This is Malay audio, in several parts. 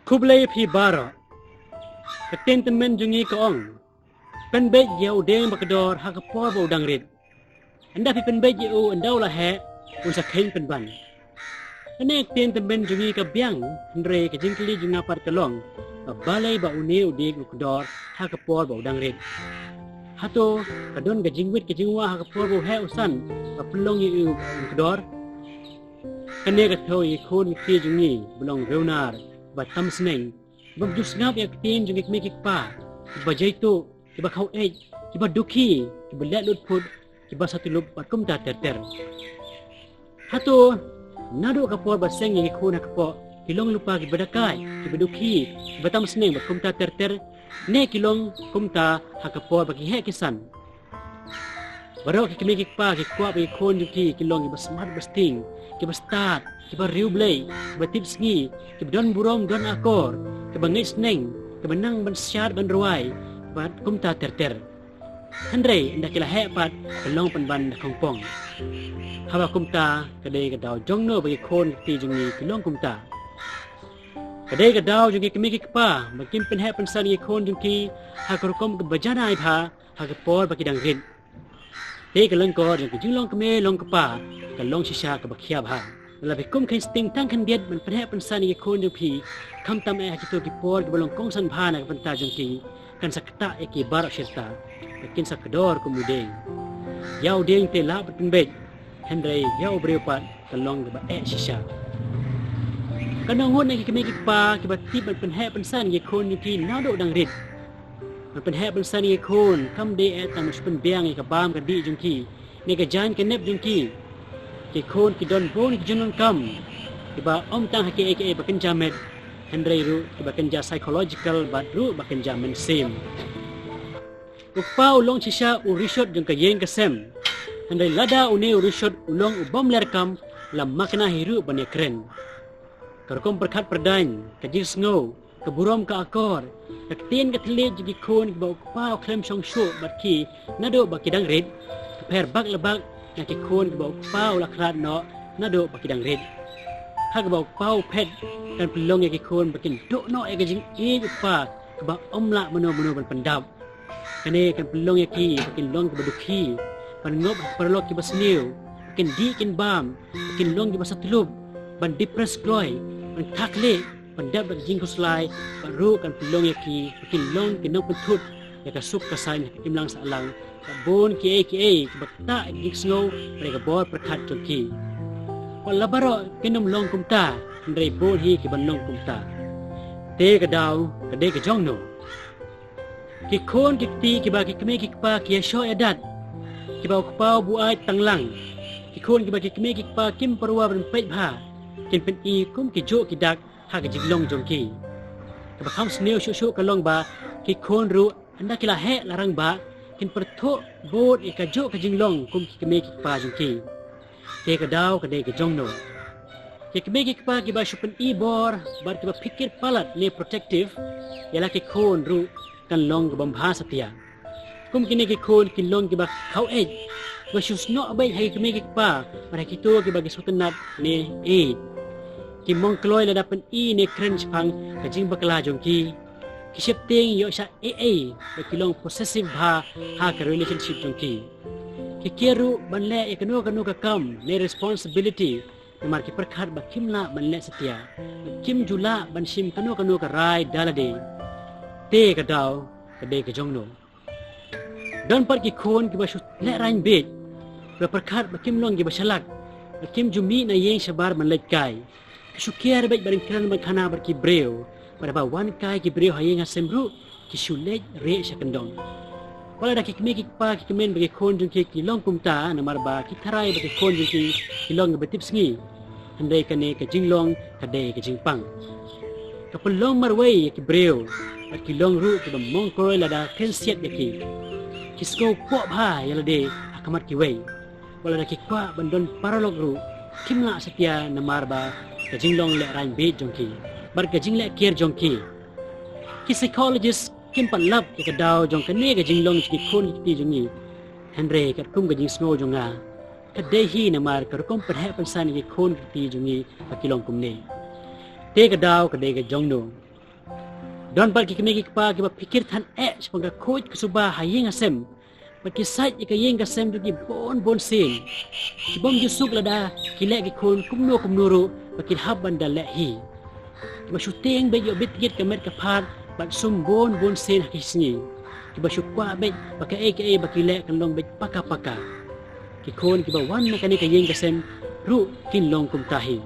Kublai pi bara. Ketin temen jungi keong. Penbet jauh deng bakador hakapor bau dangrit. Anda pi penbet jauh andau lah he unsa kain penban. Ane ketin temen jungi ke biang andre ke jingkli junga par kelong. Balai ba uni udik ukdor hakapor bau dangrit. Hato kadon ke jingwit ke jingwa hakapor bau he usan pelong yu ukdor. Kene ke thau ikun ki jungi belong reunar batam seneng bab jus ngap yak tin jungi kmikik pa ba jaitu ba khau ej ba duki ba let lut put ba satu lup batum ta ter hatu nadu kapor ba seng ngi khuna kapo kilong lupa ki badakai ki baduki batam seneng batum ta ter ne kilong kumta hakapor ba ki he kisan baro ki kmikik pa ki kwa ba khon juki kilong ki ba smart basting ki ba start ki ba riu blay ki ba tips ngi ki ba don burom don akor ki ba ngis neng ki ba nang ban syar ban ruai bat kumta ter andre nda kila he pat kelong pan ban kongpong hawa kumta kadai ka daw jongno bagi khon ti jungi kilong kumta kadai ka daw jungi kimi ki pa makin pen he pan san ye khon jungi ha ko kom ka bajana ai pha ha ka por bagi dang rin te ka lang ko jungi jinglong kame long ka pa ka long shisha ka bakhia bha la be kum khain sting tang khan diet man pen he pan san ye khon jungi kham tam e ha ki to ki por ki balong kong san bha na pan ta jungi kan sakta eki barak syirta makin sakdor kemudian yau ding te la penbet hendrai yau bereupat kelong ke ba shisha kanang hon eki kemi pa ke batip pen he pensan ye khon yuki nado dang rit pen he pensan ye khon kam de tam pen biang ke bam ke di jungki ne ke jan ke nep jungki ke khon ki don bon ki junun kam ke ba om tang hake eki bakin jamet hendrai ru bakenja psychological bat ru bakenja mensim upau long shisha urishot jung kayeng kasem hendrai lada une urishot ulong ubom lerkam lam makna hiru bane kren kerkom perkat perdain kajir sngo keburom ka akor ketin ketlit jigi khon ba upau klem song shu bat ki nado bakidang red per bak lebak na ki khon ba upau lakrat no nado bakidang red hak ba upau pet kan pelong yang ikon bakin dok no e gajing e pa ba omla meno ban pendap kane kan pelong yang ki bakin long ke baduki pan ngop perlok ki basniu bakin di kin bam bakin long ki basatlup ban depress kloy ban takle pendap ba jing kuslai baru kan pelong yang ki bakin long ki no petut ya ka suk kasan imlang salang bon ki e bakta gik snow mereka bor perkat ki wala baro kinom long kumta ndai bol hi ki banong kumta te ka daw ka de ka jong no ki khon ki ti ki ba ki kme ki pa ki sho edat ki ba ku pau bu ai tanglang ki khon ki ba ki kme ki pa kim parwa ban pet bha kin pen i kum ki jo ki dak ha ka jiglong jong ki ka ba kham sneu shu ka long ba ki khon ru anda ki la he larang ba kin pertho bot e ka jo ka jinglong kum ki kme ki pa jong ki te ka daw ka de ka jong no ki kme ki pa ki ba shupen i bor bar ki ba pikir palat ne protective yala ki khon ru kan long ka bambha satya kum kini ki khon ki long ki ba khau ej ba shus no bai hai kme ki pa bar ki to ki ba ki sutenat ne e ki mong kloi la dapen i ne cringe phang ka jing bakla jong ki ship ting yo sha ba ki long possessive bha ha ka relationship jong ki kiru banle ekno ka kam ne responsibility mar ki perkhat ba kimla banle setia kim jula ban sim kanu ka rai dalade te ka daw ka de ka jongno don par ki khon ki ba shu le rain bet ba perkhat ba kim long ki ba shalak ba kim jumi na yeng shabar man le kai shu kier bet barin kran ban khana bar ki breu bar ba wan kai ki breu hayeng asemru ki shu le re shakandong wala da kikme kikpa kikmen bagi khon jung ki long kumta na marba ki tharai bagi khon jung ki long ba tips ngi handai kane ka jinglong ka de ka jingpang ka pelong marwai ki breu at ki long ru ki mong koroi la da ken siat ki kisko po bha yala de akamat ki wei wala da kikpa bandon paralog ru kimla setia na marba ka jinglong le ran be jung ki bar ka jingle kier jung ki psychologist kim pan lap ke daw jong kane ga jinglong ki khon ki jungi henre ka kum ga jing snow jonga ka de hi na mar ka kom per he pan san ki khon ki jungi ka kilong kum ne te ka daw ka de ga jong no Don pat kikmegi kpa kiba pikir tan sepangka coach kesuba hayeng asem. Pat kisait ikayeng kasem tu ki bon sin. Kibom jusuk lada kilek ki kon kumno pakil haban dalahi. Kiba syuting be yo bitgit kamet kapat pat sum bon sin hakisni. Kiba syukwa be pakai bakilek kanlong be paka. Kikon kiba wan na kani kayeng kasem ru kinlong kumtahi.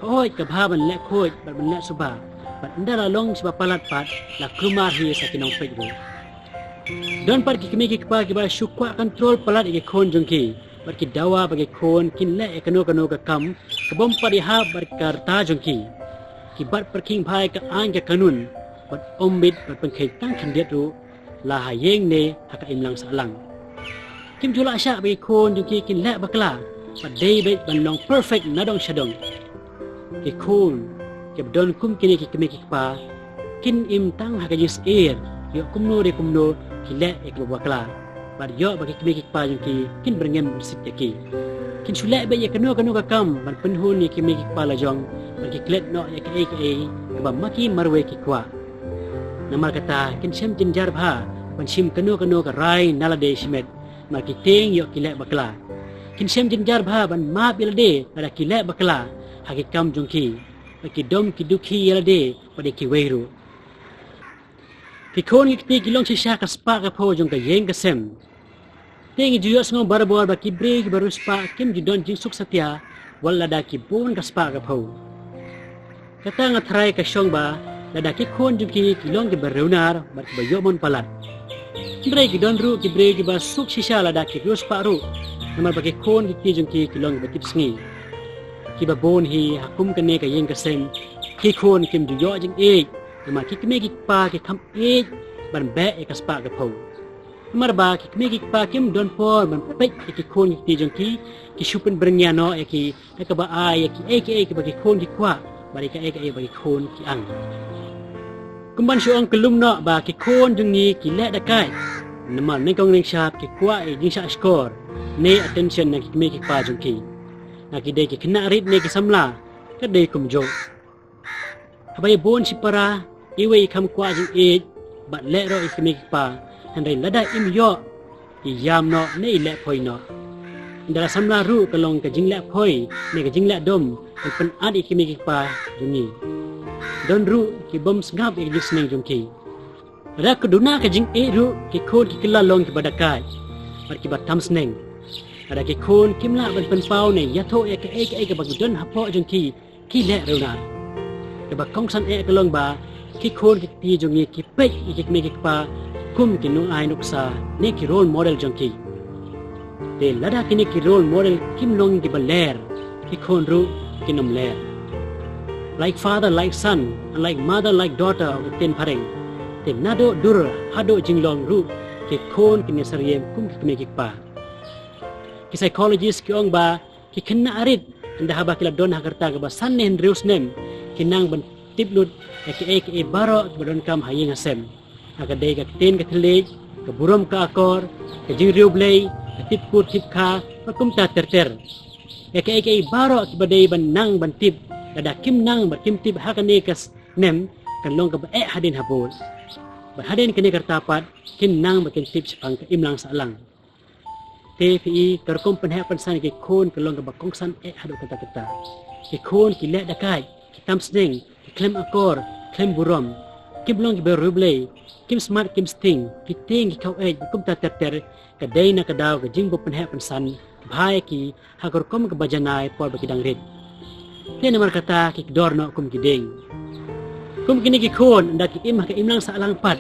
Hoy kabhaban lek khoj bat ban lek suba. Pat ndala long siba palat pat la krumar hi sa kinong pejru. Don pat kikmegi kpa kiba syukwa kontrol palat ke kon jongki. Pat ki dawa bagi kon kin le ekano ka kam kabom pariha berkarta jongki. Kibat perking bhai ka an ka kanun pat ombit pat pengkhej tang khandiat ru la hayeng ne haka imlang salang. Kim jula sya bagi kon jongki kin le bakla pat dei bet ban long perfect nadong syadong. Ki kon Kebdon kum kini kikmegi kpa kin im tang hakajis air yo kumno kile ek babakla bar yo bagi kikmegi kpa jengki kin berngem bersit yaki kin sulek be ye kano ka kam ban penhun ni kikmegi kpa la jong bagi klet no ye ke ba maki marwe ki kwa namar kata kin sem jinjar bha ban sim kano ka rai nalade simet mar ki teng yo kile bakla kin sem jinjar bha ban ma bilade ada kile bakla hakikam jongki Paki dom ki duki yalade pada ki weiru. Pikon ki kilong sisya ka spa ka po jong ka yeng ka sem. Tengi juyo ngong barabor ba ki bre ki baru spa kim judon jing suk satya wala da ki bon ka spa ka po. Kata nga try ka syong ba lada ki kon jong ki kilong ki bareunar ba ki bayomon palat. Bre ki don ru ki bre ki ba suk sisya lada ki ru spa ru. Namar ba ki kon ki jong ki kilong ba ki sngi. Kiba bon hi hakum kane ka yeng kasem ki khon kim ju yo jing ma ki kme ki pa ki kham ban be e kaspa ka pho mar ba ki kme ki pa kim don por ban pe ki khon ki jong ki shupin brengya no ki ka ba ai ki ba ki khon ki kwa ba ka ba ki khon ki ang kumban syong kelum no ba ki khon jong ni ki le da kai namal ning kong ning sharp ki kwa jing sha score ne attention na ki kme ki pa jong ki Nakidai ki kena rit ne ki samla kadai kumjo habai bon si para iwe ikam kwa jing bat le ro ikmi pa handai lada im yo yam no ne le phoi no ndara samla ru kalong ka jing le phoi ne ka jing le dom pen ad ikmi pa jungi don ru ki bom sngap ik jisneng jungki ra keduna ka jing ru ki khod ki kala long ki badakai par ki batam sneng ada ki khon kimla ban pen pau ne yatho ek ke bagudon hapo jongki ki le rona ke ba kongsan kalong ba ki khon ki ti jongi ki pe ki me ki pa kum ki nu ai nuksa ne ki role model jongki te lada kini ki role model kim long ki baler ki khon ru ki nom ler like father like son and like mother like daughter of ten pareng te nado dur hado jinglong ru ki khon ki nesariem kum ki me ki pa ki psychologist ki ong ba ki kena arit anda haba kila don hakarta ga ba sanne hendrius nem kinang ban tiplut ke baro badon kam hayeng asem aga dei ga ten ka thlej ka burom ka akor ka jingriu blei ka tipkut tipkha pakum ta terter ke baro ki badei ban nang ban tip kada kim nang ba kim tip hakane kas nem kan long ka ba hadin habol ba hadin kini kartapat kin nang ba kin tip sapang ka imlang sa alang TPI kerkom penhak pensan ke khon kelong ke bakong san hadu kata ke khon ki le dakai ki tam sneng ki klem akor klem burom kim long ki berublei kim smart kim sting ki ting ki kau kum ta ter ke dei na kadaw ke jing bo penhak pensan bhai ki hakor kom ke bajanai por bakidang red ne namar kata ki dor no kum ki ding kum kini ki khon nda ki im ka imlang sa alang pat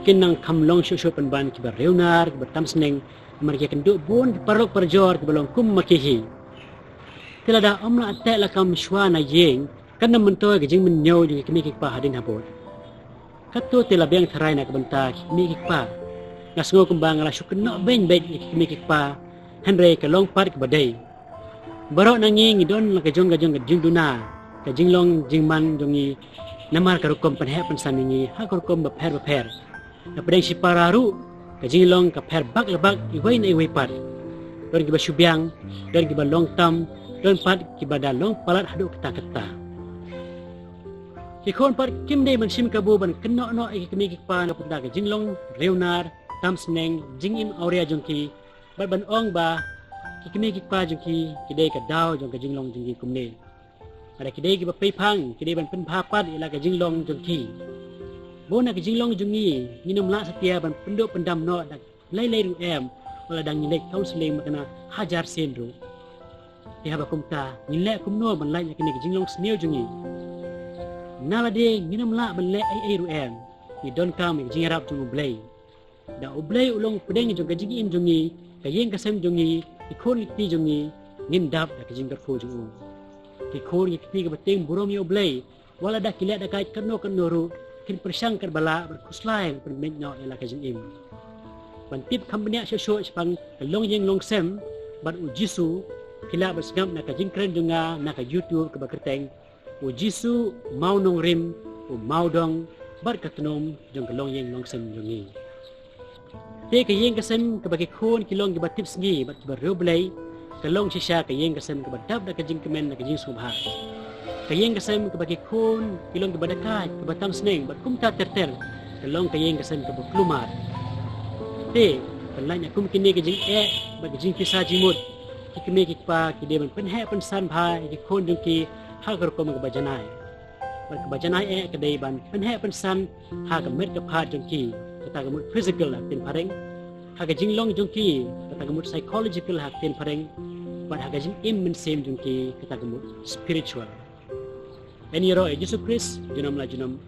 kinang kamlong shushu penban ki bereunar ki bertam sneng mereka kenduk bon parok perjor ke belong kum makihi tilada omla atek la kam shwana yeng kana mentoy ke jing menyo di kemi ki pa hadin habot kato tila beng tharai na kebenta kemi ki pa ngasngo kumbang la syukno ben bet kemi ki pa henre ke long pat ke badai barok nangi ngidon la ke jong ke jing duna ke jing long jing man jongi namar karukom penhe pensan ni hakurkom beper na pedeng si pararu kajing long ka per bak lebak iwai na iwai pat don ki ba syubyang don ki ba long tam don pat ki ba long palat hadu kata ki khon pat kim de man sim kabu ban kenno no e kemi ki pa na punda ka jinglong reunar tam sneng jingim aurea jongki ban ong ba ki kemi ki pa jongki ki de ka daw jong ka jinglong jongki kumne ada ki de ki ba pe phang ki de ban pen pha pat ila ka jinglong jongki bona ka jinglong jongi minum la setia ban penduk pendam no dak lai ru em wala dang nyilek counseling makna hajar sendro dia ba kumta nyilek kumno ban lai ka ni ka jinglong sneu jongi nala de minum la ban le ai ru em ni don kam ki jingarap jong blai da oblai ulong pedeng jong ka jingin jongi ka yeng ka sem jongi ki khon ti jongi ngin dap da ka jing ka fo jongu ki khon ki ka bateng burom yo oblai wala da kilet da kai kanno ru kin persang kerbala berkuslai permenyo ela kajing im bantip kambnya syo sepang long yeng long sem ban ujisu kila bersgam na kajing kren dunga na ka youtube ke bakerteng ujisu mau nong rim mau dong bar katnom jong long yeng long sem jongi te ka yeng kasem ke bagi khon kilong ke batip sngi bat beroblai kalong shisha ka yeng kasem ke badap da kajing kemen na kajing subha kayeng kasem ke bagi khon kilong ke badakat ke batam sneng bat kumta terter kalong kayeng kasem ke baklumar te penlanya kum kini ke jing bat jing pisa jimut ki keme ki pa ki de ban pen he pen san bha ki khon jung ki ha gar ko ke bajanai bat ke bajanai ke de ban pen he pen san ha ke met ke pha jung ki kata ke mut physical la tin pareng ha ke jing long jung ki kata ke mut psychological ha tin pareng bat ha ke jing im men sem jung ki kata ke mut spiritual Eni ro Yesus Kristus junam la junam